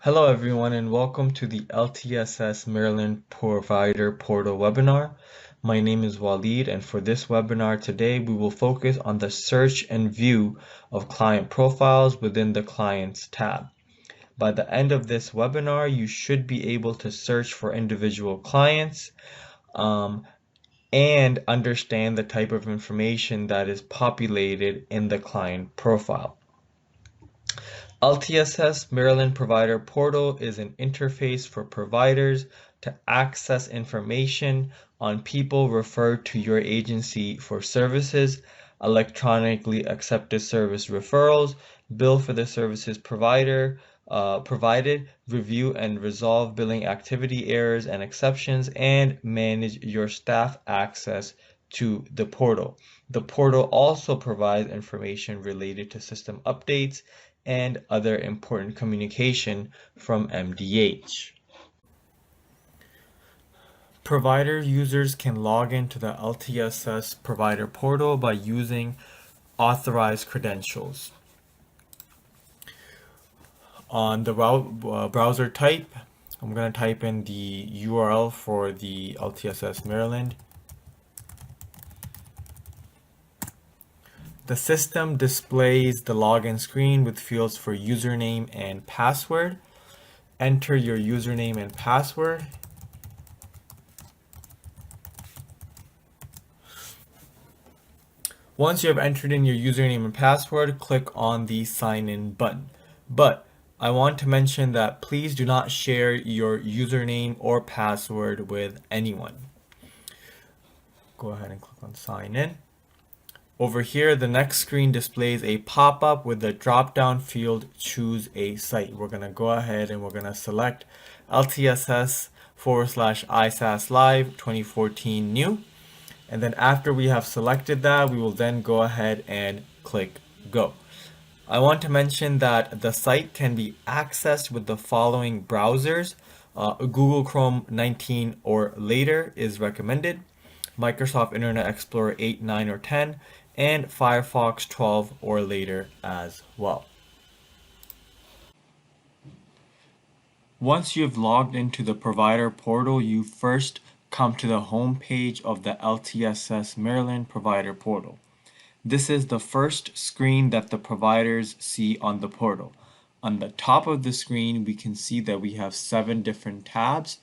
Hello everyone and welcome to the LTSS Maryland Provider Portal webinar. My name is Waleed, and for this webinar today we will focus on the search and view of client profiles within the Clients tab. By the end of this webinar, you should be able to search for individual clients and understand the type of information that is populated in the client profile. LTSS Maryland Provider Portal is an interface for providers to access information on people referred to your agency for services, electronically accepted service referrals, bill for the services provided, review and resolve billing activity errors and exceptions, and manage your staff access to the portal. The portal also provides information related to system updates and other important communication from MDH. Provider users can log into the LTSS provider portal by using authorized credentials. On the browser type, I'm going to type in the URL for the LTSS Maryland. The system displays the login screen with fields for username and password. Enter your username and password. Once you have entered in your username and password, click on the sign in button. But I want to mention that please do not share your username or password with anyone. Go ahead and click on sign in. Over here, the next screen displays a pop-up with the drop-down field, choose a site. We're going to go ahead and we're going to select LTSS/ISAS Live 2014 new. And then after we have selected that, we will then go ahead and click go. I want to mention that the site can be accessed with the following browsers. Google Chrome 19 or later is recommended. Microsoft Internet Explorer 8, 9, or 10, and Firefox 12 or later as well. Once you've logged into the provider portal, you first come to the home page of the LTSS Maryland Provider Portal. This is the first screen that the providers see on the portal. On the top of the screen, we can see that we have 7 different tabs.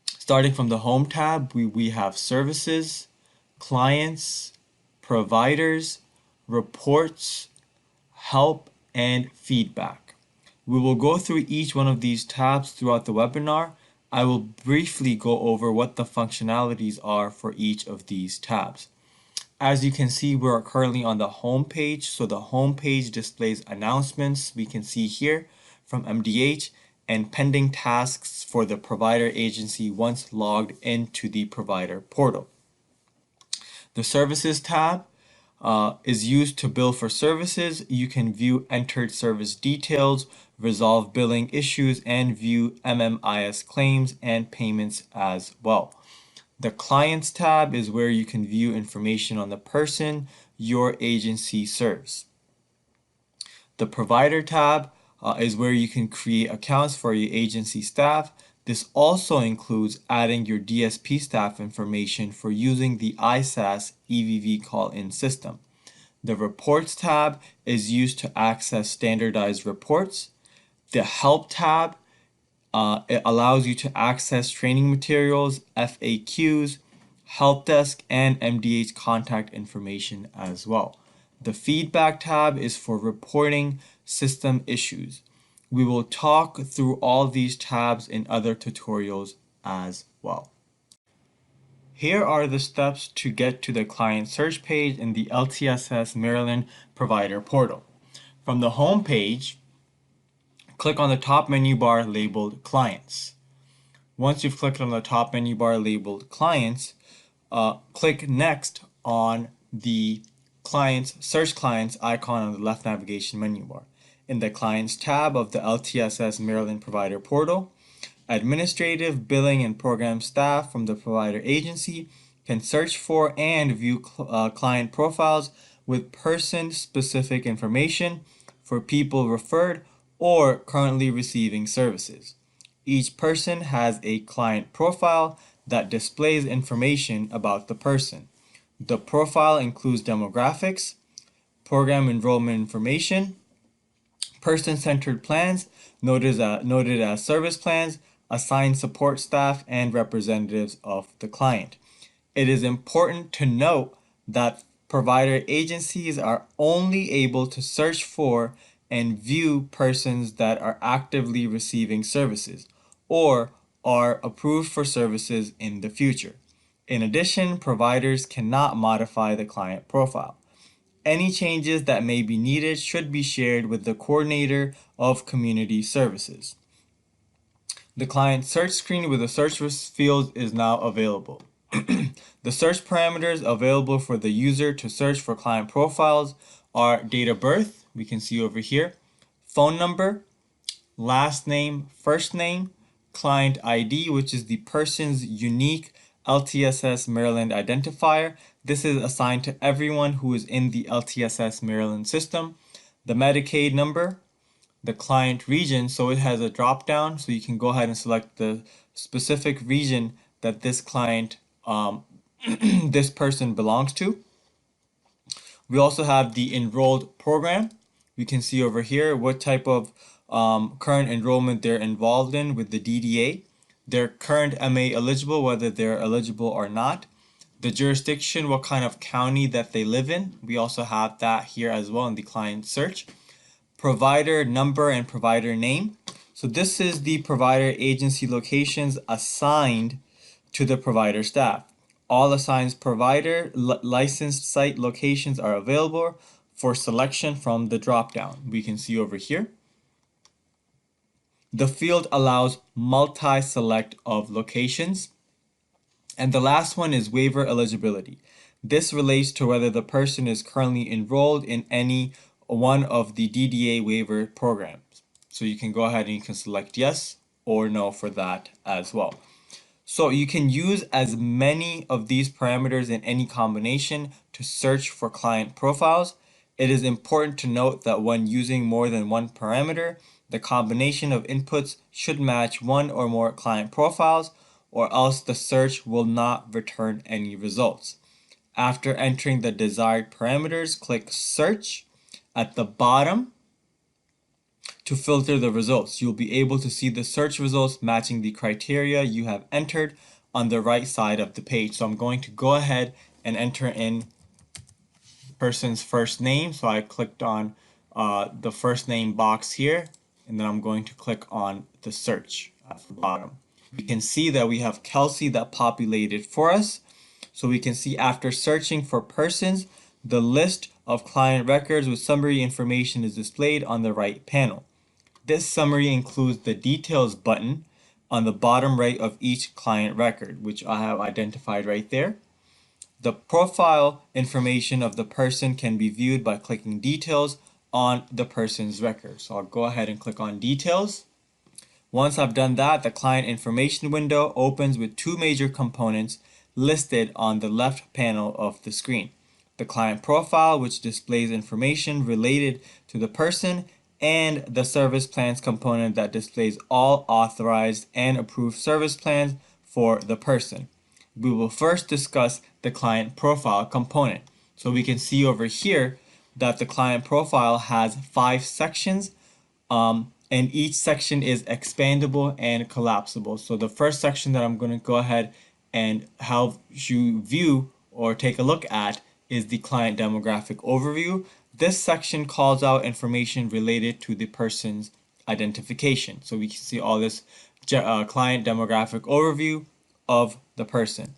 Starting from the Home tab, we have Services, Clients, Providers, Reports, Help, and Feedback. We will go through each one of these tabs throughout the webinar. I will briefly go over what the functionalities are for each of these tabs. As you can see, we're currently on the home page. So the home page displays announcements we can see here from MDH and pending tasks for the provider agency once logged into the provider portal. The Services tab is used to bill for services. You can view entered service details, resolve billing issues, and view MMIS claims and payments as well. The Clients tab is where you can view information on the person your agency serves. The Provider tab is where you can create accounts for your agency staff. This also includes adding your DSP staff information for using the ISAS EVV call-in system. The Reports tab is used to access standardized reports. The Help tab it allows you to access training materials, FAQs, help desk, and MDH contact information as well. The Feedback tab is for reporting system issues. We will talk through all these tabs in other tutorials as well. Here are the steps to get to the client search page in the LTSS Maryland Provider Portal. From the home page, click on the top menu bar labeled Clients. Once you've clicked on the top menu bar labeled Clients, click Next on the Search Clients icon on the left navigation menu bar. In the Clients tab of the LTSS Maryland Provider Portal, administrative, billing, and program staff from the provider agency can search for and view client profiles with person-specific information for people referred or currently receiving services. Each person has a client profile that displays information about the person. The profile includes demographics, program enrollment information, person-centered plans, noted as service plans, assigned support staff, and representatives of the client. It is important to note that provider agencies are only able to search for and view persons that are actively receiving services or are approved for services in the future. In addition, providers cannot modify the client profile. Any changes that may be needed should be shared with the coordinator of community services. The client search screen with the search field is now available. The search parameters available for the user to search for client profiles are date of birth, we can see over here, phone number, last name, first name, client ID, which is the person's unique LTSS Maryland identifier. This is assigned to everyone who is in the LTSS Maryland system. The Medicaid number, the client region, so it has a drop down, so you can go ahead and select the specific region that this client, this person belongs to. We also have the enrolled program. We can see over here what type of current enrollment they're involved in with the DDA. Their current MA eligible, whether they're eligible or not. The jurisdiction, what kind of county that they live in. We also have that here as well in the client search. Provider number and provider name. So this is the provider agency locations assigned to the provider staff. All assigned provider licensed site locations are available for selection from the drop-down. We can see over here. The field allows multi-select of locations. And the last one is waiver eligibility. This relates to whether the person is currently enrolled in any one of the DDA waiver programs. So you can go ahead and you can select yes or no for that as well. So you can use as many of these parameters in any combination to search for client profiles. It is important to note that when using more than one parameter, the combination of inputs should match one or more client profiles, or else the search will not return any results. After entering the desired parameters, click Search at the bottom to filter the results. You'll be able to see the search results matching the criteria you have entered on the right side of the page. So I'm going to go ahead and enter in person's first name. So I clicked on the first name box here, and then I'm going to click on the search at the bottom. We can see that we have Kelsey that populated for us. So we can see after searching for persons, the list of client records with summary information is displayed on the right panel. This summary includes the details button on the bottom right of each client record, which I have identified right there. The profile information of the person can be viewed by clicking details on the person's record. So I'll go ahead and click on details. Once I've done that, the client information window opens with two major components listed on the left panel of the screen. The client profile, which displays information related to the person, and the service plans component that displays all authorized and approved service plans for the person. We will first discuss the client profile component. So we can see over here that the client profile has 5 sections, and each section is expandable and collapsible. So the first section that I'm going to go ahead and help you view or take a look at is the client demographic overview. This section calls out information related to the person's identification. So we can see all this client demographic overview of the person.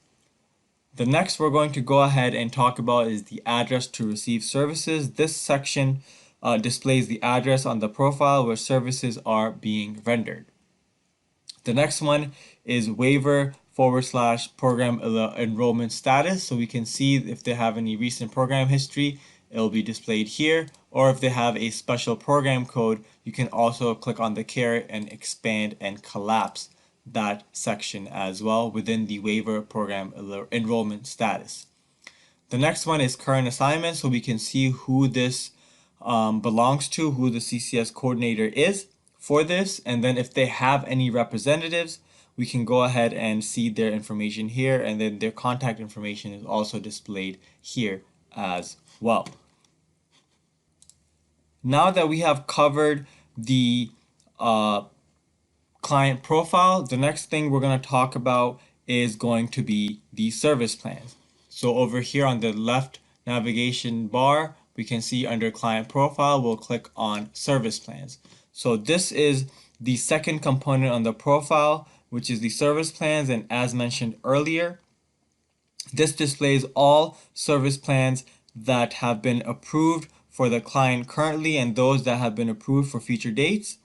The next we're going to go ahead and talk about is the address to receive services. This section displays the address on the profile where services are being rendered. The next one is waiver / program enrollment status. So we can see if they have any recent program history, it will be displayed here. Or if they have a special program code, you can also click on the caret and expand and collapse that section as well within the waiver program enrollment status. The next one is current assignment, so we can see who this belongs to, who the CCS coordinator is for this, and then if they have any representatives, we can go ahead and see their information here, and then their contact information is also displayed here as well. Now that we have covered the client profile, the next thing we're going to talk about is going to be the service plans. So over here on the left navigation bar, we can see under client profile, we'll click on service plans. So this is the second component on the profile, which is the service plans. And as mentioned earlier, this displays all service plans that have been approved for the client currently and those that have been approved for future dates.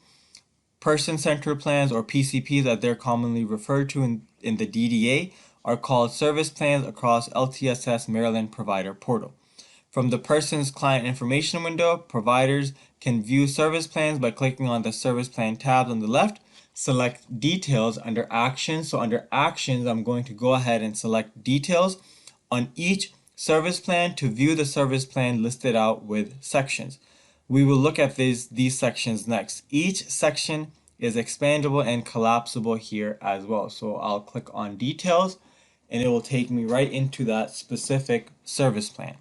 Person-centered plans, or PCPs that they're commonly referred to in the DDA, are called service plans across LTSSMaryland provider portal. From the person's client information window, providers can view service plans by clicking on the service plan tabs on the left. Select details under actions. So under actions, I'm going to go ahead and select details on each service plan to view the service plan listed out with sections. We will look at these sections next. Each section is expandable and collapsible here as well. So I'll click on details and it will take me right into that specific service plan.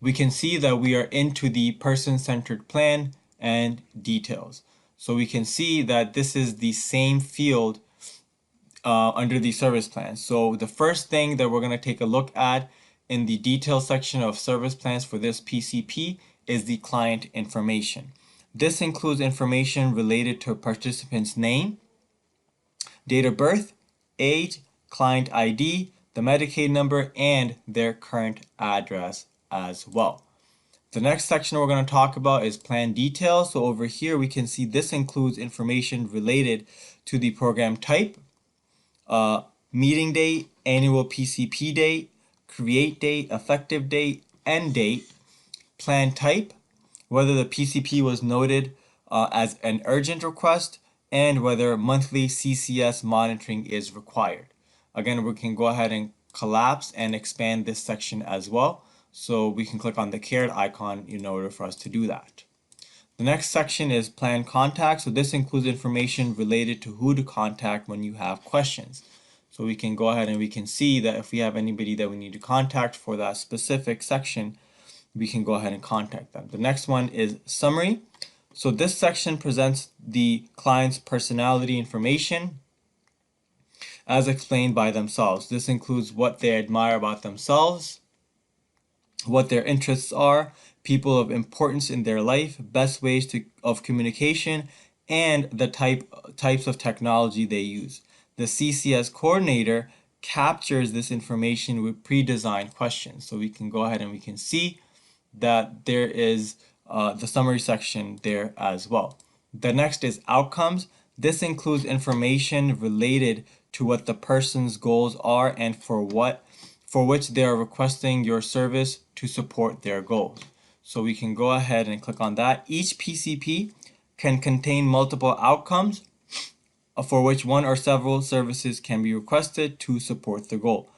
We can see that we are into the person-centered plan and details. So we can see that this is the same field under the service plan. So the first thing that we're going to take a look at in the detail section of service plans for this PCP is the client information. This includes information related to a participant's name, date of birth, age, client ID, the Medicaid number, and their current address as well. The next section we're going to talk about is plan details. So over here we can see this includes information related to the program type, meeting date, annual PCP date, create date, effective date, end date, plan type, whether the PCP was noted as an urgent request, and whether monthly CCS monitoring is required. Again, we can go ahead and collapse and expand this section as well. So we can click on the caret icon in order for us to do that. The next section is plan contact. So this includes information related to who to contact when you have questions. So we can go ahead and we can see that if we have anybody that we need to contact for that specific section, we can go ahead and contact them. The next one is summary. So this section presents the client's personality information as explained by themselves. This includes what they admire about themselves, what their interests are, people of importance in their life, best ways of communication, and the types of technology they use. The CCS coordinator captures this information with pre-designed questions. So we can go ahead and we can see that there is the summary section there as well. The next is outcomes. This includes information related to what the person's goals are and for which they are requesting your service to support their goals. So we can go ahead and click on that. Each PCP can contain multiple outcomes for which one or several services can be requested to support the goal.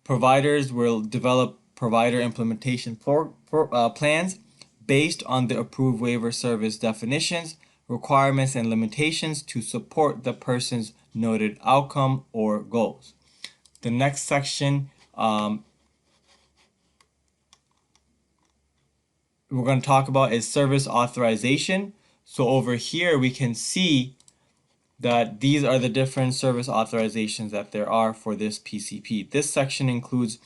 Providers will develop provider implementation plans based on the approved waiver service definitions, requirements, and limitations to support the person's noted outcome or goals. The next section we're going to talk about is service authorization. So over here we can see that these are the different service authorizations that there are for this PCP. This section includes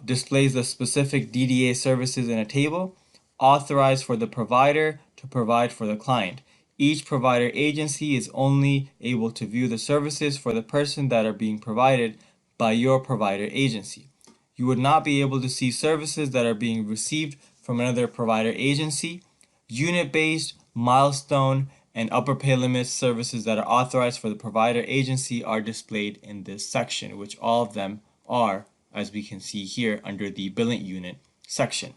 displays the specific DDA services in a table authorized for the provider to provide for the client. Each provider agency is only able to view the services for the person that are being provided by your provider agency. You would not be able to see services that are being received from another provider agency. Unit-based, milestone, and upper pay limit services that are authorized for the provider agency are displayed in this section, which all of them are, as we can see here, under the billing unit section.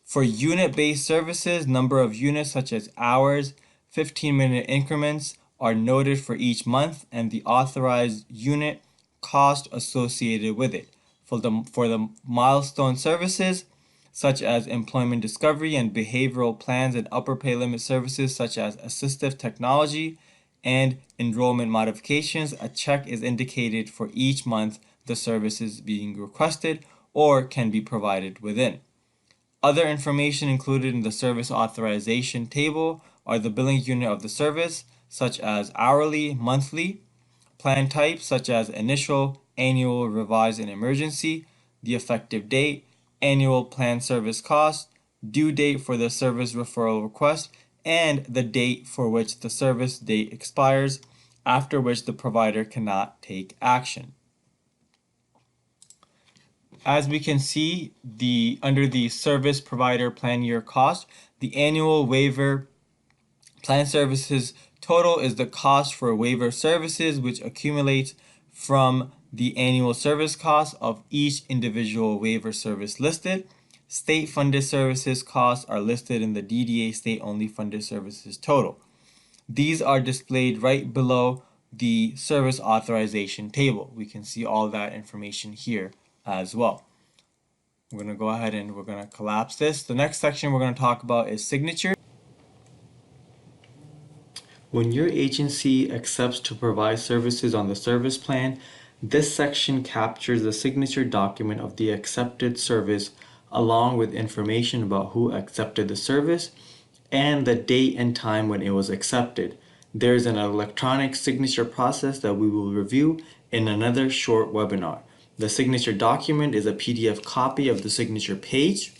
For unit-based services, number of units such as hours, 15-minute increments are noted for each month and the authorized unit cost associated with it. For the milestone services, such as employment discovery and behavioral plans, and upper pay limit services such as assistive technology and enrollment modifications. A check is indicated for each month the service is being requested or can be provided within. Other information included in the service authorization table are the billing unit of the service, such as hourly, monthly, plan type, such as initial, annual, revised, and emergency, the effective date, annual plan service cost, due date for the service referral request, and the date for which the service date expires, after which the provider cannot take action. As we can see, under the service provider plan year cost, the annual waiver plan services total is the cost for waiver services, which accumulates from the annual service cost of each individual waiver service listed. State funded services costs are listed in the DDA state only funded services total. These are displayed right below the service authorization table. We can see all that information here as well. We're going to go ahead and we're going to collapse this. The next section we're going to talk about is signature. When your agency accepts to provide services on the service plan, this section captures the signature document of the accepted service along with information about who accepted the service and the date and time when it was accepted. There's an electronic signature process that we will review in another short webinar. The signature document is a PDF copy of the signature page.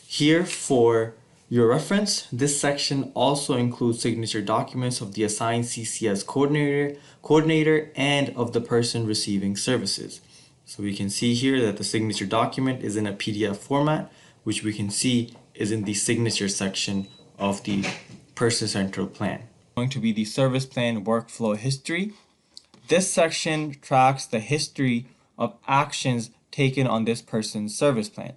Here, for your reference, this section also includes signature documents of the assigned CCS coordinator and of the person receiving services. So we can see here that the signature document is in a PDF format, which we can see is in the signature section of the Person Central Plan. Going to be the service plan workflow history. This section tracks the history of actions taken on this person's service plan.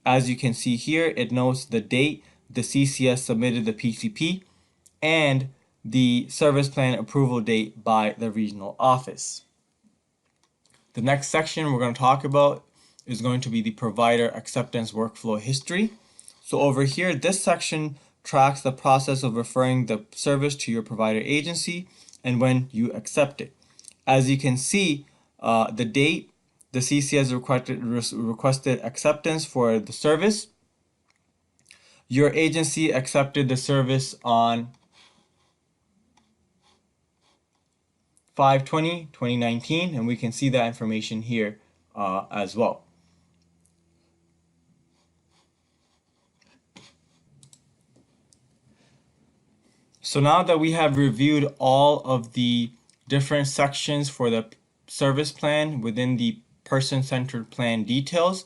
As you can see here, it notes the date the CCS submitted the PCP and the service plan approval date by the regional office. The next section we're going to talk about is going to be the provider acceptance workflow history. So over here, this section tracks the process of referring the service to your provider agency and when you accept it. As you can see, the date the CCS requested acceptance for the service. Your agency accepted the service on 5/20/2019, and we can see that information here as well. So now that we have reviewed all of the different sections for the service plan within the person-centered plan details,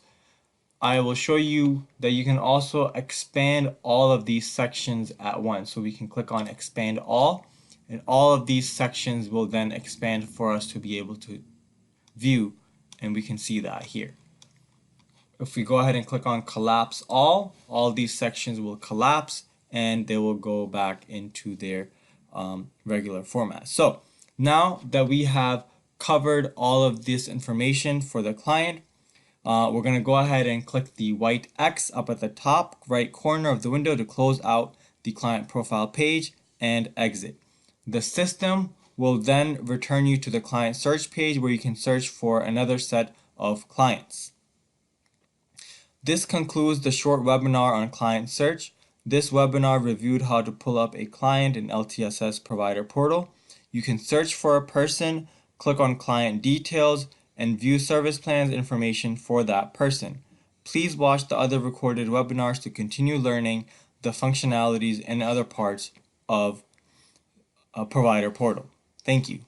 I will show you that you can also expand all of these sections at once. So we can click on expand all, and all of these sections will then expand for us to be able to view, and we can see that here. If we go ahead and click on collapse all these sections will collapse and they will go back into their regular format. So now that we have covered all of this information for the client, we're going to go ahead and click the white X up at the top right corner of the window to close out the client profile page and exit. The system will then return you to the client search page where you can search for another set of clients. This concludes the short webinar on client search. This webinar reviewed how to pull up a client in LTSS Provider Portal. You can search for a person, click on client details, and view service plans information for that person. Please watch the other recorded webinars to continue learning the functionalities and other parts of a provider portal. Thank you.